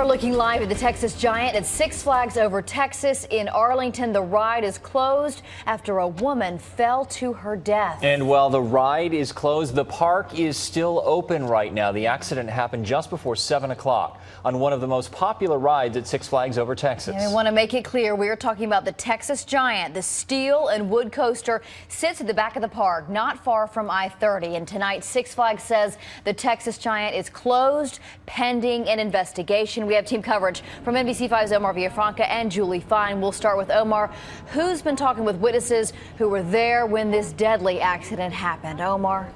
Omar looking live at the Texas Giant at Six Flags Over Texas in Arlington. The ride is closed after a woman fell to her death. And while the ride is closed, the park is still open right now. The accident happened just before 7 o'clock on one of the most popular rides at Six Flags Over Texas. And we want to make it clear, we are talking about the Texas Giant. The steel and wood coaster sits at the back of the park, not far from I-30. And tonight, Six Flags says the Texas Giant is closed pending an investigation. We have team coverage from NBC5's Omar Villafranca and Julie Fine. We'll start with Omar, who's been talking with witnesses who were there when this deadly accident happened. Omar.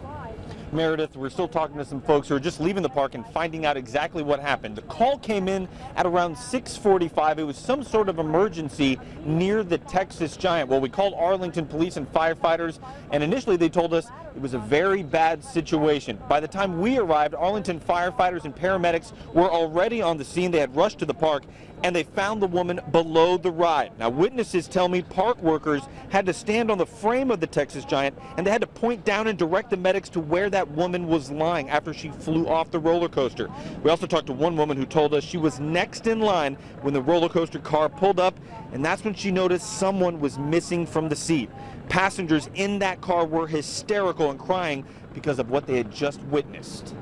Meredith, we're still talking to some folks who are just leaving the park and finding out exactly what happened. The call came in at around 6:45. It was some sort of emergency near the Texas Giant. Well, we called Arlington police and firefighters, and initially they told us it was a very bad situation. By the time we arrived, Arlington firefighters and paramedics were already on the scene. They had rushed to the park, and they found the woman below the ride. Now, witnesses tell me park workers had to stand on the frame of the Texas Giant, and they had to point down and direct the medics to where that woman was lying after she flew off the roller coaster. We also talked to one woman who told us she was next in line when the roller coaster car pulled up, and that's when she noticed someone was missing from the seat. Passengers in that car were hysterical and crying because of what they had just witnessed.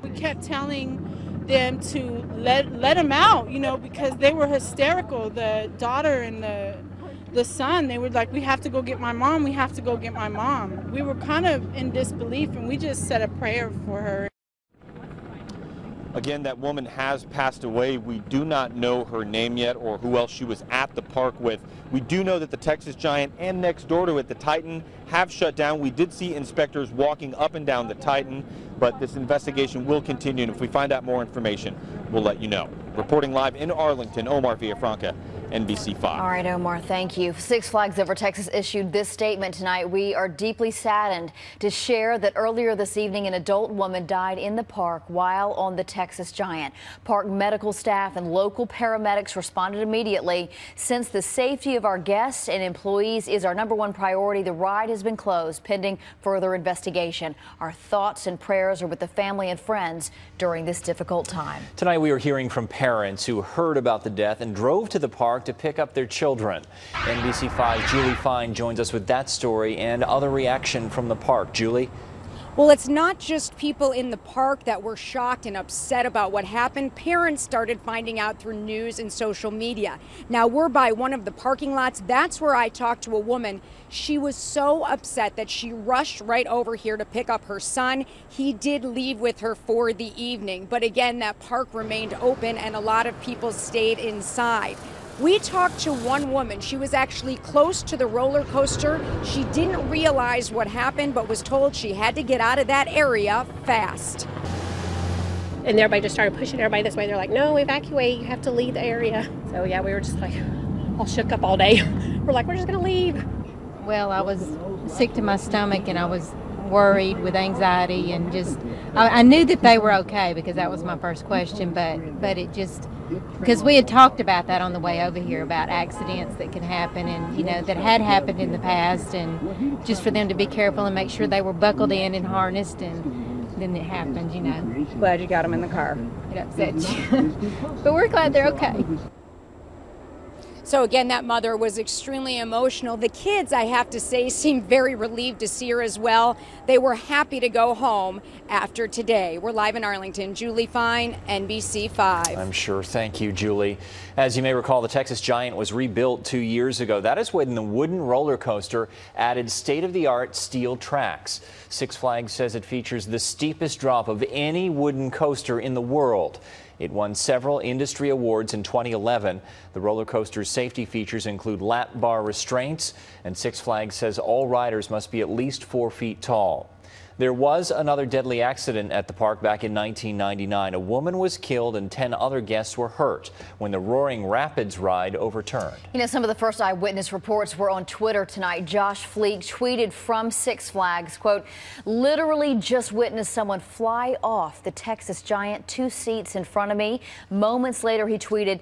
We kept telling them to let them out, you know, because they were hysterical. The daughter and the son, they were like, we have to go get my mom, we have to go get my mom. We were kind of in disbelief, and we just said a prayer for her. Again, that woman has passed away. We do not know her name yet or who else she was at the park with. We do know that the Texas Giant and next door to it, the Titan, have shut down. We did see inspectors walking up and down the Titan, but this investigation will continue, and if we find out more information, we'll let you know. Reporting live in Arlington, Omar Villafranca, NBC5. All right, Omar, thank you. Six Flags Over Texas issued this statement tonight. We are deeply saddened to share that earlier this evening an adult woman died in the park while on the Texas Giant. Park medical staff and local paramedics responded immediately. Since the safety of our guests and employees is our #1 priority, the ride has been closed pending further investigation. Our thoughts and prayers are with the family and friends during this difficult time. Tonight we are hearing from parents who heard about the death and drove to the park to pick up their children. NBC5's Julie Fine joins us with that story and other reaction from the park. Julie? Well, it's not just people in the park that were shocked and upset about what happened. Parents started finding out through news and social media. Now, we're by one of the parking lots. That's where I talked to a woman. She was so upset that she rushed right over here to pick up her son. He did leave with her for the evening. But again, that park remained open and a lot of people stayed inside. We talked to one woman. She was actually close to the roller coaster. She didn't realize what happened, but was told she had to get out of that area fast. And everybody just started pushing everybody this way. They're like, no, evacuate, you have to leave the area. So yeah, we were just like all shook up all day. We're like, we're just gonna leave. Well, I was sick to my stomach and I was worried with anxiety and just, I knew that they were okay because that was my first question, but it just, because we had talked about that on the way over here about accidents that can happen and, you know, that had happened in the past, and just for them to be careful and make sure they were buckled in and harnessed, and then it happened, you know. Glad you got them in the car. It upset you. But we're glad they're okay. So again, that mother was extremely emotional. The kids, I have to say, seemed very relieved to see her as well. They were happy to go home after today. We're live in Arlington. Julie Fine, NBC5. I'm sure. Thank you, Julie. As you may recall, the Texas Giant was rebuilt 2 years ago. That is when the wooden roller coaster added state-of-the-art steel tracks. Six Flags says it features the steepest drop of any wooden coaster in the world. It won several industry awards in 2011. The roller coaster's safety features include lap bar restraints, and Six Flags says all riders must be at least 4 feet tall. There was another deadly accident at the park back in 1999. A woman was killed and 10 other guests were hurt when the Roaring Rapids ride overturned. You know, some of the first eyewitness reports were on Twitter tonight. Josh Fleek tweeted from Six Flags, quote, literally just witnessed someone fly off the Texas Giant 2 seats in front of me. Moments later, he tweeted,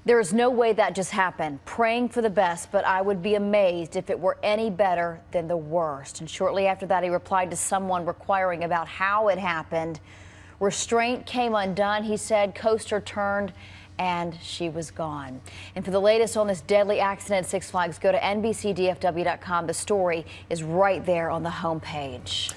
there is no way that just happened. Praying for the best, but I would be amazed if it were any better than the worst. And shortly after that, he replied to someone inquiring about how it happened. Restraint came undone, he said. Coaster turned and she was gone. And for the latest on this deadly accident at Six Flags, go to NBCDFW.com. The story is right there on the homepage.